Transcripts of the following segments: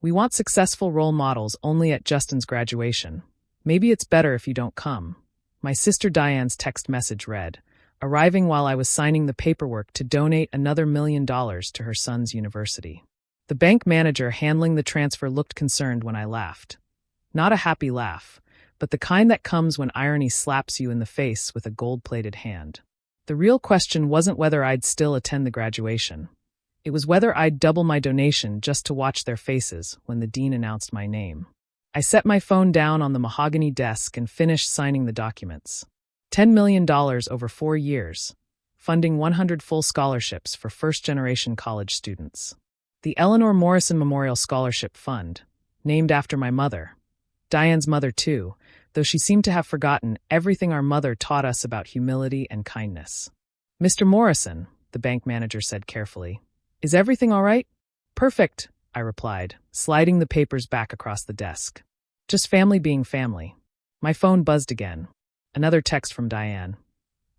We want successful role models only at Justin's graduation. Maybe it's better if you don't come. My sister Diane's text message read, arriving while I was signing the paperwork to donate another $1 million to her son's university. The bank manager handling the transfer looked concerned when I laughed. Not a happy laugh, but the kind that comes when irony slaps you in the face with a gold-plated hand. The real question wasn't whether I'd still attend the graduation. It was whether I'd double my donation just to watch their faces when the dean announced my name. I set my phone down on the mahogany desk and finished signing the documents. $10 million over 4 years, funding 100 full scholarships for first-generation college students. The Eleanor Morrison Memorial Scholarship Fund, named after my mother. Diane's mother too, though she seemed to have forgotten everything our mother taught us about humility and kindness. "Mr. Morrison," the bank manager said carefully, "is everything all right?" "Perfect," I replied, sliding the papers back across the desk. "Just family being family." My phone buzzed again. Another text from Diane.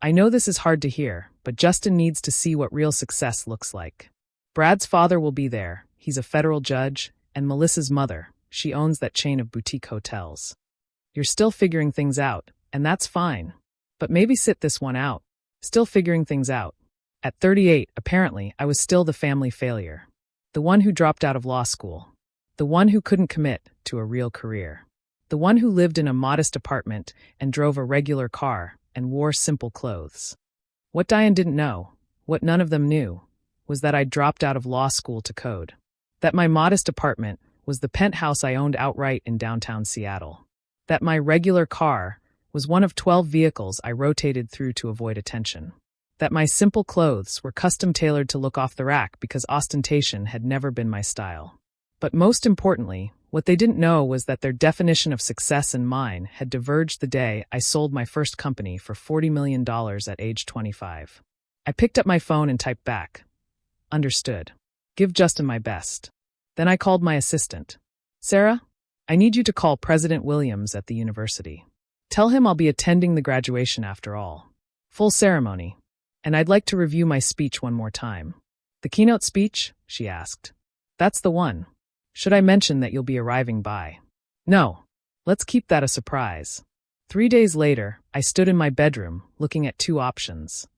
"I know this is hard to hear, but Justin needs to see what real success looks like. Brad's father will be there, he's a federal judge, and Melissa's mother, she owns that chain of boutique hotels. You're still figuring things out, and that's fine. But maybe sit this one out. Still figuring things out." At 38, apparently, I was still the family failure. The one who dropped out of law school. The one who couldn't commit to a real career. The one who lived in a modest apartment and drove a regular car and wore simple clothes. What Diane didn't know, what none of them knew, was that I'd dropped out of law school to code. That my modest apartment was the penthouse I owned outright in downtown Seattle. That my regular car was one of 12 vehicles I rotated through to avoid attention. That my simple clothes were custom-tailored to look off the rack because ostentation had never been my style. But most importantly, what they didn't know was that their definition of success and mine had diverged the day I sold my first company for $40 million at age 25. I picked up my phone and typed back. "Understood. Give Justin my best." Then I called my assistant. "Sarah, I need you to call President Williams at the university. Tell him I'll be attending the graduation after all. Full ceremony. And I'd like to review my speech one more time." "The keynote speech?" she asked. "That's the one. Should I mention that you'll be arriving by?" "No. Let's keep that a surprise." 3 days later, I stood in my bedroom, looking at 2 options.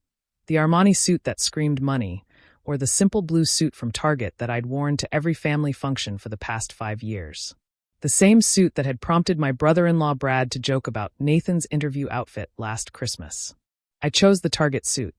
The Armani suit that screamed money, or the simple blue suit from Target that I'd worn to every family function for the past 5 years. The same suit that had prompted my brother-in-law Brad to joke about Nathan's interview outfit last Christmas. I chose the Target suit.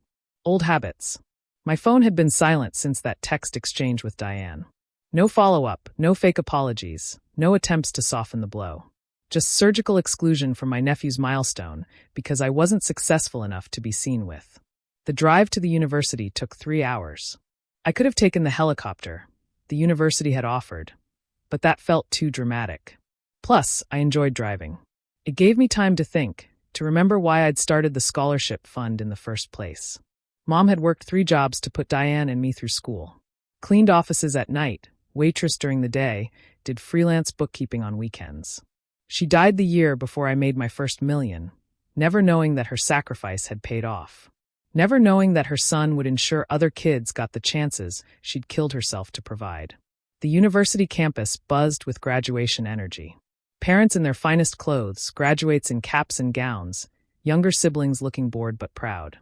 Old habits. My phone had been silent since that text exchange with Diane. No follow-up, no fake apologies, no attempts to soften the blow. Just surgical exclusion from my nephew's milestone because I wasn't successful enough to be seen with. The drive to the university took 3 hours. I could have taken the helicopter the university had offered, but that felt too dramatic. Plus, I enjoyed driving. It gave me time to think, to remember why I'd started the scholarship fund in the first place. Mom had worked 3 jobs to put Diane and me through school. Cleaned offices at night, waitressed during the day, did freelance bookkeeping on weekends. She died the year before I made my first $1 million, never knowing that her sacrifice had paid off. Never knowing that her son would ensure other kids got the chances she'd killed herself to provide. The university campus buzzed with graduation energy. Parents in their finest clothes, graduates in caps and gowns, younger siblings looking bored but proud.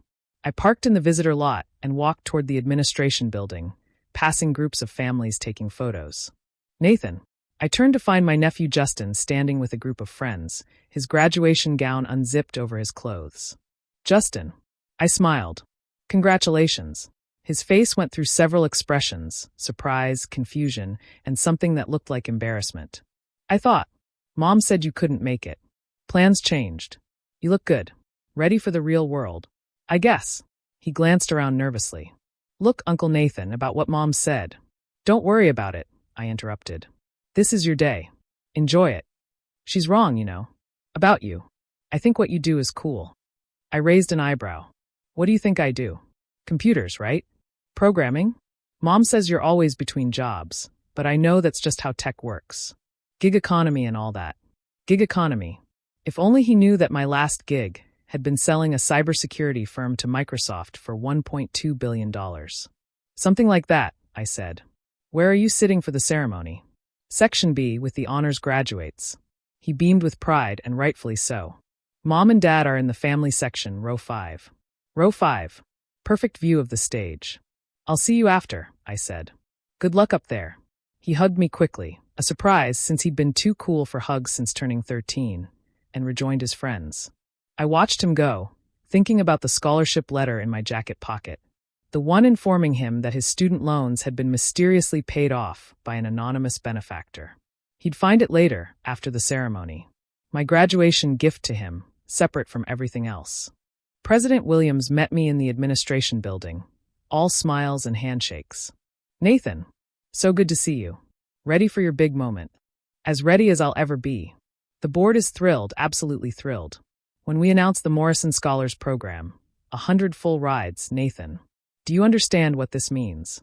I parked in the visitor lot and walked toward the administration building, passing groups of families taking photos. "Nathan." I turned to find my nephew Justin standing with a group of friends, his graduation gown unzipped over his clothes. "Justin." I smiled. "Congratulations." His face went through several expressions, surprise, confusion, and something that looked like embarrassment. "I thought. Mom said you couldn't make it. Plans changed. You look good. Ready for the real world. I guess." He glanced around nervously. "Look, Uncle Nathan, about what Mom said." "Don't worry about it," I interrupted. "This is your day. Enjoy it. She's wrong, you know. About you. I think what you do is cool." I raised an eyebrow. "What do you think I do? Computers, right? Programming? Mom says you're always between jobs, but I know that's just how tech works. Gig economy and all that." Gig economy. If only he knew that my last gig had been selling a cybersecurity firm to Microsoft for $1.2 billion. "Something like that," I said. "Where are you sitting for the ceremony?" Section B with the honors graduates. He beamed with pride, and rightfully so. Mom and Dad are in the family section, row 5. Row 5. Perfect view of the stage. I'll see you after, I said. Good luck up there. He hugged me quickly, a surprise since he'd been too cool for hugs since turning 13, and rejoined his friends. I watched him go, thinking about the scholarship letter in my jacket pocket, the one informing him that his student loans had been mysteriously paid off by an anonymous benefactor. He'd find it later, after the ceremony. My graduation gift to him, separate from everything else. President Williams met me in the administration building, all smiles and handshakes. Nathan, so good to see you. Ready for your big moment. As ready as I'll ever be. The board is thrilled, absolutely thrilled. When we announced the Morrison Scholars Program, 100 full rides, Nathan. Do you understand what this means?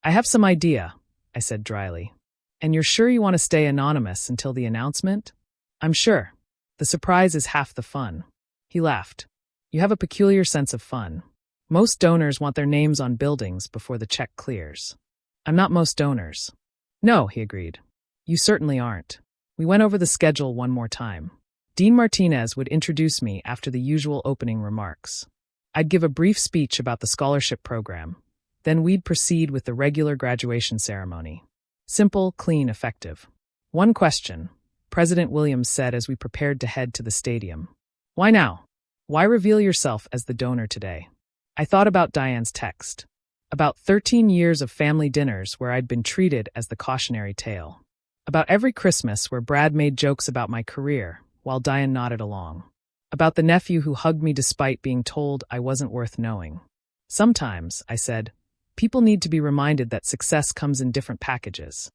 I have some idea, I said dryly. And you're sure you want to stay anonymous until the announcement? I'm sure. The surprise is half the fun. He laughed. You have a peculiar sense of fun. Most donors want their names on buildings before the check clears. I'm not most donors. No, he agreed. You certainly aren't. We went over the schedule one more time. Dean Martinez would introduce me after the usual opening remarks. I'd give a brief speech about the scholarship program. Then we'd proceed with the regular graduation ceremony. Simple, clean, effective. One question, President Williams said as we prepared to head to the stadium. Why now? Why reveal yourself as the donor today? I thought about Diane's text. About 13 years of family dinners where I'd been treated as the cautionary tale. About every Christmas where Brad made jokes about my career, while Diane nodded along. About the nephew who hugged me despite being told I wasn't worth knowing. Sometimes, I said, people need to be reminded that success comes in different packages.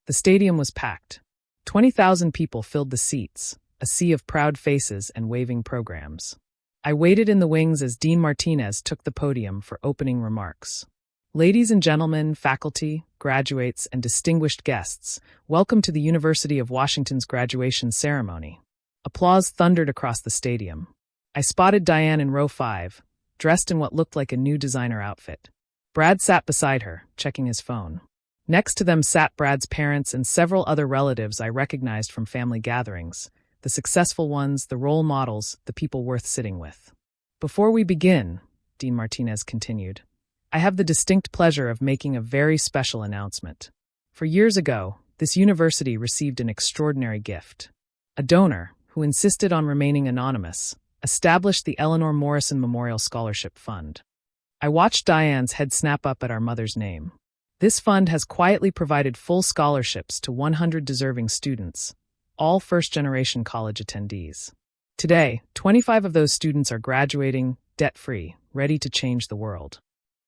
The stadium was packed. 20,000 people filled the seats, a sea of proud faces and waving programs. I waited in the wings as Dean Martinez took the podium for opening remarks. Ladies and gentlemen, faculty, graduates, and distinguished guests, welcome to the University of Washington's graduation ceremony. Applause thundered across the stadium. I spotted Diane in row 5, dressed in what looked like a new designer outfit. Brad sat beside her, checking his phone. Next to them sat Brad's parents and several other relatives I recognized from family gatherings, the successful ones, the role models, the people worth sitting with. Before we begin, Dean Martinez continued, I have the distinct pleasure of making a very special announcement. For years ago, this university received an extraordinary gift. A donor, who insisted on remaining anonymous, established the Eleanor Morrison Memorial Scholarship Fund. I watched Diane's head snap up at our mother's name. This fund has quietly provided full scholarships to 100 deserving students, all first-generation college attendees. Today, 25 of those students are graduating, debt-free, ready to change the world.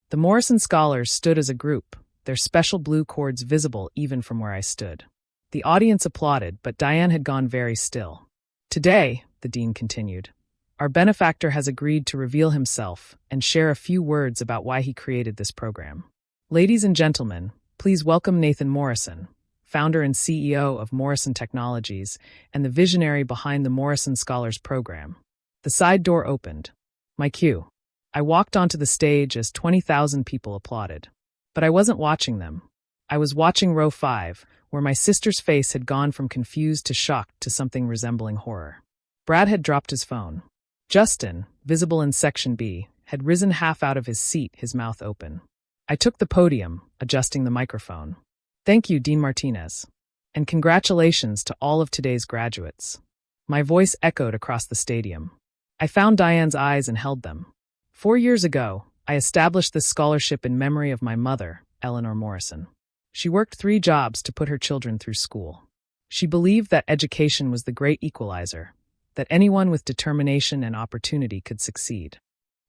The Morrison Scholars stood as a group, their special blue cords visible even from where I stood. The audience applauded, but Diane had gone very still. Today, the dean continued, our benefactor has agreed to reveal himself and share a few words about why he created this program. Ladies and gentlemen, please welcome Nathan Morrison, founder and CEO of Morrison Technologies and the visionary behind the Morrison Scholars Program. The side door opened. My cue. I walked onto the stage as 20,000 people applauded. But I wasn't watching them. I was watching row 5, where my sister's face had gone from confused to shocked to something resembling horror. Brad had dropped his phone. Justin, visible in section B, had risen half out of his seat, his mouth open. I took the podium, adjusting the microphone. Thank you, Dean Martinez. And congratulations to all of today's graduates. My voice echoed across the stadium. I found Diane's eyes and held them. 4 years ago, I established this scholarship in memory of my mother, Eleanor Morrison. She worked 3 jobs to put her children through school. She believed that education was the great equalizer, that anyone with determination and opportunity could succeed.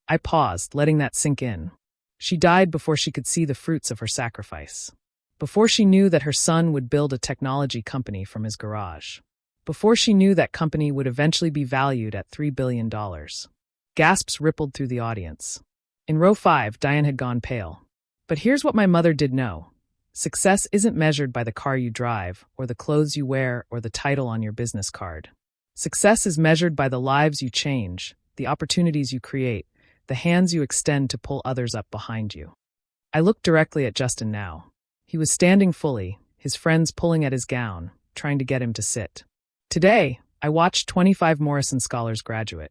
I paused, letting that sink in. She died before she could see the fruits of her sacrifice. Before she knew that her son would build a technology company from his garage. Before she knew that company would eventually be valued at $3 billion. Gasps rippled through the audience. In row 5, Diane had gone pale. But here's what my mother did know. Success isn't measured by the car you drive, or the clothes you wear, or the title on your business card. Success is measured by the lives you change, the opportunities you create, the hands you extend to pull others up behind you. I looked directly at Justin now. He was standing fully, his friends pulling at his gown, trying to get him to sit. Today, I watched 25 Morrison scholars graduate.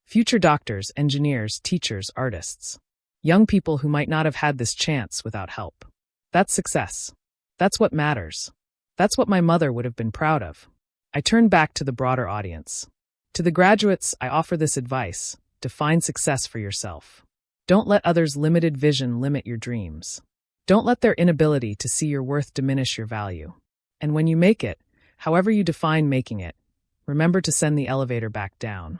Future doctors, engineers, teachers, artists. Young people who might not have had this chance without help. That's success. That's what matters. That's what my mother would have been proud of. I turned back to the broader audience. To the graduates, I offer this advice: define success for yourself. Don't let others' limited vision limit your dreams. Don't let their inability to see your worth diminish your value. And when you make it, however you define making it, remember to send the elevator back down.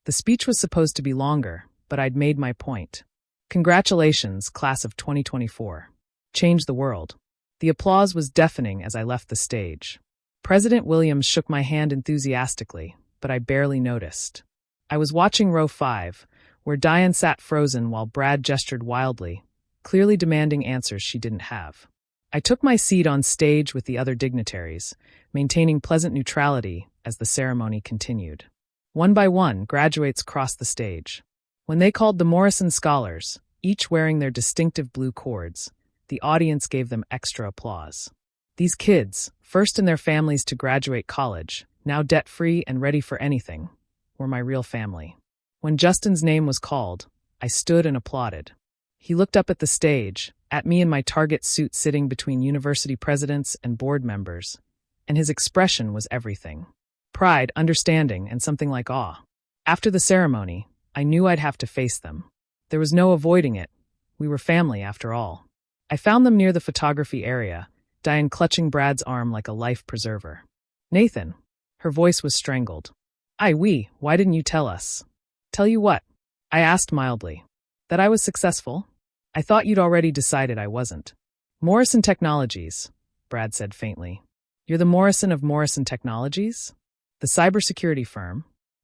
The speech was supposed to be longer, but I'd made my point. Congratulations, class of 2024. Change the world. The applause was deafening as I left the stage. President Williams shook my hand enthusiastically, but I barely noticed. I was watching row 5, where Diane sat frozen while Brad gestured wildly, clearly demanding answers she didn't have. I took my seat on stage with the other dignitaries, maintaining pleasant neutrality as the ceremony continued. One by one, graduates crossed the stage. When they called the Morrison scholars, each wearing their distinctive blue cords, the audience gave them extra applause. These kids, first in their families to graduate college, now debt-free and ready for anything, were my real family. When Justin's name was called, I stood and applauded. He looked up at the stage, at me in my target suit sitting between university presidents and board members, and his expression was everything. Pride, understanding, and something like awe. After the ceremony, I knew I'd have to face them. There was no avoiding it. We were family, after all. I found them near the photography area, Diane clutching Brad's arm like a life preserver. Nathan. Her voice was strangled. Why didn't you tell us? Tell you what? I asked mildly. That I was successful? I thought you'd already decided I wasn't. Morrison Technologies, Brad said faintly. You're the Morrison of Morrison Technologies? The cybersecurity firm?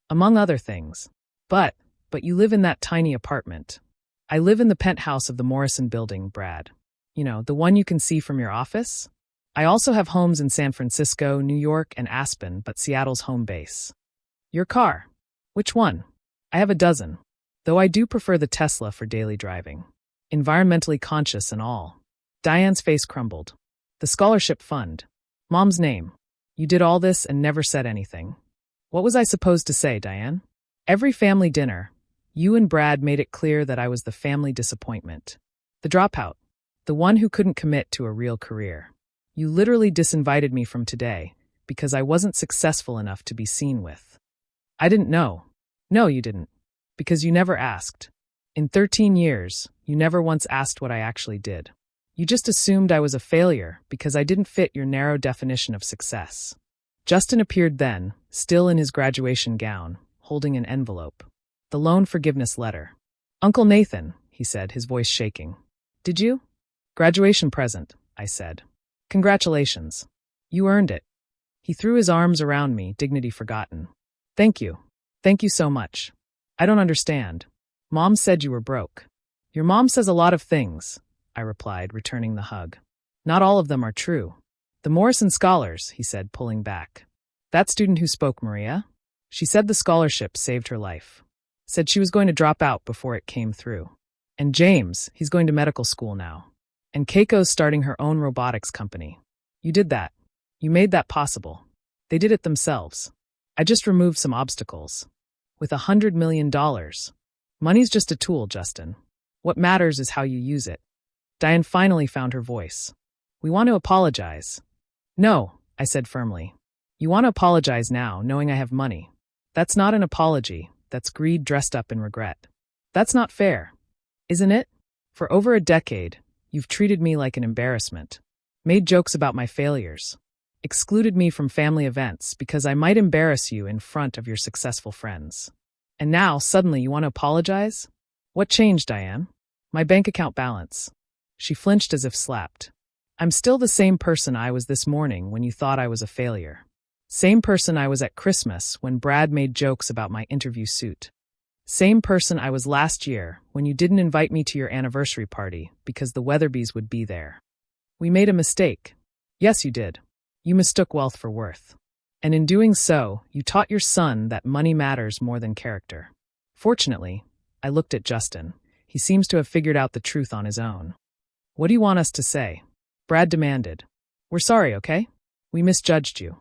Among other things. But you live in that tiny apartment. I live in the penthouse of the Morrison building, Brad. You know, the one you can see from your office? I also have homes in San Francisco, New York, and Aspen, but Seattle's home base. Your car? Which one? I have a dozen. Though I do prefer the Tesla for daily driving. Environmentally conscious and all. Diane's face crumbled. The scholarship fund. Mom's name. You did all this and never said anything. What was I supposed to say, Diane? Every family dinner, you and Brad made it clear that I was the family disappointment. The dropout. The one who couldn't commit to a real career. You literally disinvited me from today because I wasn't successful enough to be seen with. I didn't know. No, you didn't. Because you never asked. In 13 years, you never once asked what I actually did. You just assumed I was a failure because I didn't fit your narrow definition of success. Justin appeared then, still in his graduation gown, holding an envelope. The loan forgiveness letter. Uncle Nathan, he said, his voice shaking. Did you? Graduation present, I said. Congratulations. You earned it. He threw his arms around me, dignity forgotten. Thank you. Thank you so much. I don't understand. Mom said you were broke. Your mom says a lot of things, I replied, returning the hug. Not all of them are true. The Morrison scholars, he said, pulling back. That student who spoke, Maria? She said the scholarship saved her life. Said she was going to drop out before it came through. And James, he's going to medical school now. And Keiko's starting her own robotics company. You did that. You made that possible. They did it themselves. I just removed some obstacles. With $100 million. Money's just a tool, Justin. What matters is how you use it. Diane finally found her voice. We want to apologize. No, I said firmly. You want to apologize now, knowing I have money. That's not an apology. That's greed dressed up in regret. That's not fair. Isn't it? For over a decade, you've treated me like an embarrassment. Made jokes about my failures. Excluded me from family events because I might embarrass you in front of your successful friends. And now, suddenly, you want to apologize? What changed, Diane? My bank account balance. She flinched as if slapped. I'm still the same person I was this morning when you thought I was a failure. Same person I was at Christmas when Brad made jokes about my interview suit. Same person I was last year when you didn't invite me to your anniversary party because the Weatherbys would be there. We made a mistake. Yes, you did. You mistook wealth for worth. And in doing so, you taught your son that money matters more than character. Fortunately, I looked at Justin. He seems to have figured out the truth on his own. What do you want us to say? Brad demanded. We're sorry, okay? We misjudged you.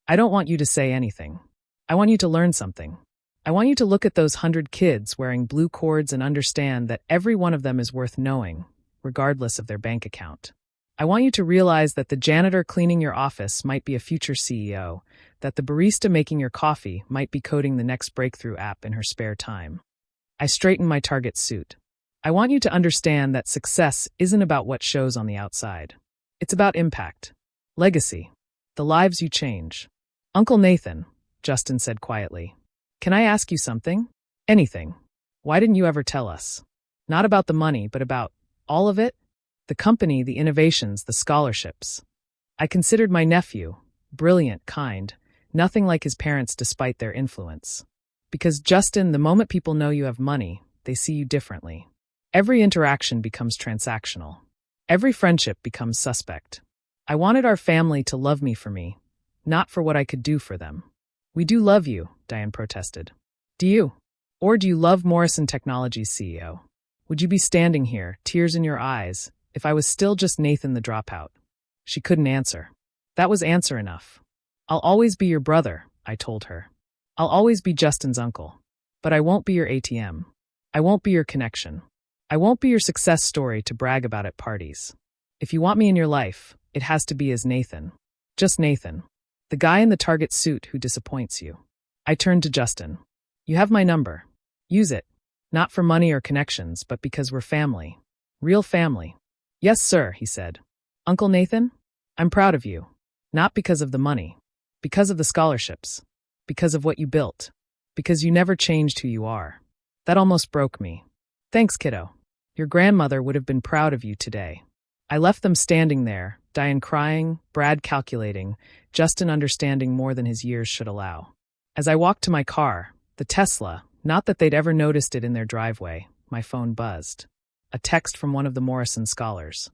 I don't want you to say anything. I want you to learn something. I want you to look at those 100 kids wearing blue cords and understand that every one of them is worth knowing, regardless of their bank account. I want you to realize that the janitor cleaning your office might be a future CEO, that the barista making your coffee might be coding the next breakthrough app in her spare time. I straightened my target suit. I want you to understand that success isn't about what shows on the outside. It's about impact, legacy, the lives you change. Uncle Nathan, Justin said quietly, can I ask you something? Anything. Why didn't you ever tell us? Not about the money, but about all of it? The company, the innovations, the scholarships. I considered my nephew, brilliant, kind, nothing like his parents despite their influence. Because, Justin, the moment people know you have money, they see you differently. Every interaction becomes transactional. Every friendship becomes suspect. I wanted our family to love me for me, not for what I could do for them. We do love you, Diane protested. Do you? Or do you love Morrison Technologies CEO? Would you be standing here, tears in your eyes, if I was still just Nathan the dropout? She couldn't answer. That was answer enough. I'll always be your brother, I told her. I'll always be Justin's uncle. But I won't be your ATM. I won't be your connection. I won't be your success story to brag about at parties. If you want me in your life, it has to be as Nathan. Just Nathan. The guy in the Target suit who disappoints you. I turned to Justin. You have my number. Use it. Not for money or connections, but because we're family. Real family. Yes, sir, he said. Uncle Nathan, I'm proud of you. Not because of the money. Because of the scholarships. Because of what you built. Because you never changed who you are. That almost broke me. Thanks, kiddo. Your grandmother would have been proud of you today. I left them standing there, Diane crying, Brad calculating, Justin understanding more than his years should allow. As I walked to my car, the Tesla, not that they'd ever noticed it in their driveway, my phone buzzed. A text from one of the Morrison scholars.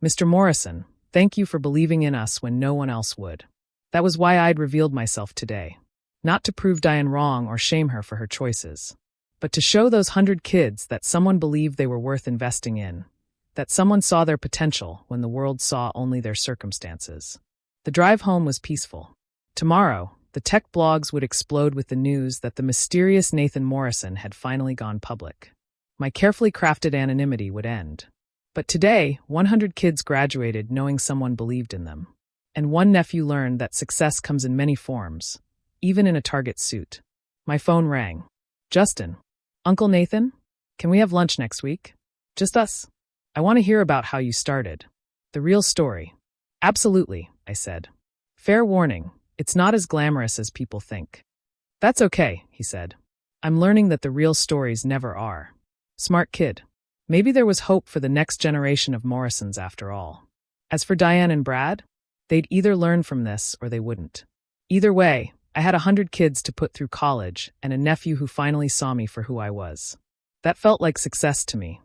Mr. Morrison, thank you for believing in us when no one else would. That was why I'd revealed myself today. Not to prove Diane wrong or shame her for her choices, but to show those 100 kids that someone believed they were worth investing in, that someone saw their potential when the world saw only their circumstances. The drive home was peaceful. Tomorrow, the tech blogs would explode with the news that the mysterious Nathan Morrison had finally gone public. My carefully crafted anonymity would end. But today, 100 kids graduated knowing someone believed in them. And one nephew learned that success comes in many forms, even in a Target suit. My phone rang. Justin. Uncle Nathan? Can we have lunch next week? Just us. I want to hear about how you started. The real story. Absolutely, I said. Fair warning, it's not as glamorous as people think. That's okay, he said. I'm learning that the real stories never are. Smart kid. Maybe there was hope for the next generation of Morrisons after all. As for Diane and Brad, they'd either learn from this or they wouldn't. Either way, I had 100 kids to put through college and a nephew who finally saw me for who I was. That felt like success to me.